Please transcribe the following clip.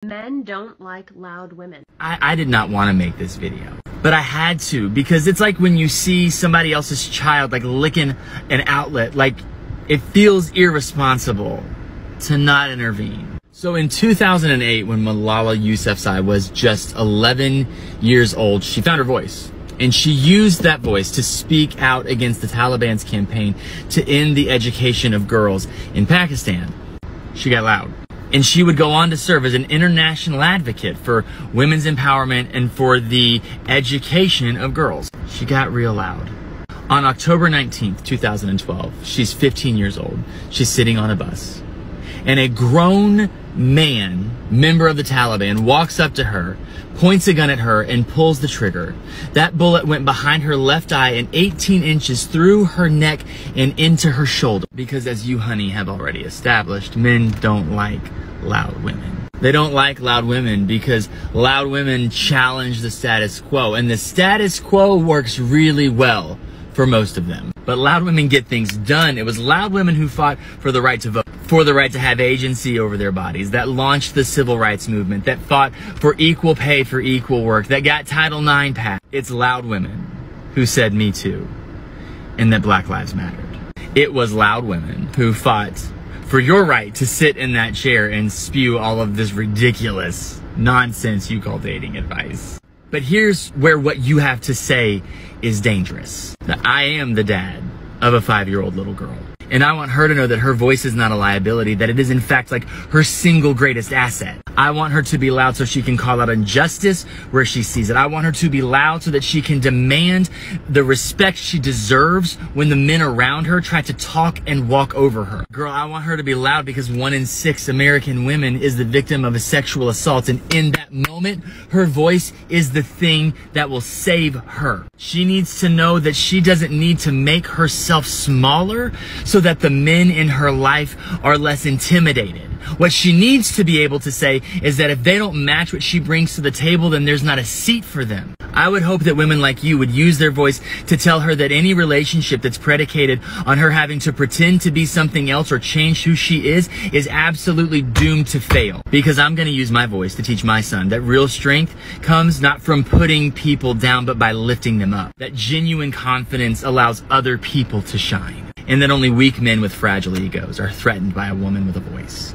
Men don't like loud women. I did not want to make this video, but I had to, because it's like when you see somebody else's child like licking an outlet, like it feels irresponsible to not intervene. So in 2008, when Malala Yousafzai was just 11 years old, she found her voice. And she used that voice to speak out against the Taliban's campaign to end the education of girls in Pakistan. She got loud. And she would go on to serve as an international advocate for women's empowerment and for the education of girls. She got real loud. On October 19th, 2012, she's 15 years old. She's sitting on a bus. And a grown man, member of the Taliban, walks up to her, points a gun at her, and pulls the trigger. That bullet went behind her left eye and 18 inches through her neck and into her shoulder. Because as you, honey, have already established, men don't like loud women. They don't like loud women because loud women challenge the status quo, and the status quo works really well for most of them. But loud women get things done. It was loud women who fought for the right to vote, for the right to have agency over their bodies, that launched the civil rights movement, that fought for equal pay for equal work, that got Title IX passed. It's loud women who said Me Too and that Black Lives Mattered. It was loud women who fought for your right to sit in that chair and spew all of this ridiculous nonsense you call dating advice. But here's where what you have to say is dangerous. That I am the dad of a 5-year-old little girl. And I want her to know that her voice is not a liability, that it is in fact like her single greatest asset. I want her to be loud so she can call out injustice where she sees it. I want her to be loud so that she can demand the respect she deserves when the men around her try to talk and walk over her. Girl, I want her to be loud because 1 in 6 American women is the victim of a sexual assault, and in that moment, her voice is the thing that will save her. She needs to know that she doesn't need to make herself smaller so that the men in her life are less intimidated. What she needs to be able to say is that if they don't match what she brings to the table, then there's not a seat for them. I would hope that women like you would use their voice to tell her that any relationship that's predicated on her having to pretend to be something else or change who she is absolutely doomed to fail. Because I'm going to use my voice to teach my son that real strength comes not from putting people down, but by lifting them up. That genuine confidence allows other people to shine. And that only weak men with fragile egos are threatened by a woman with a voice.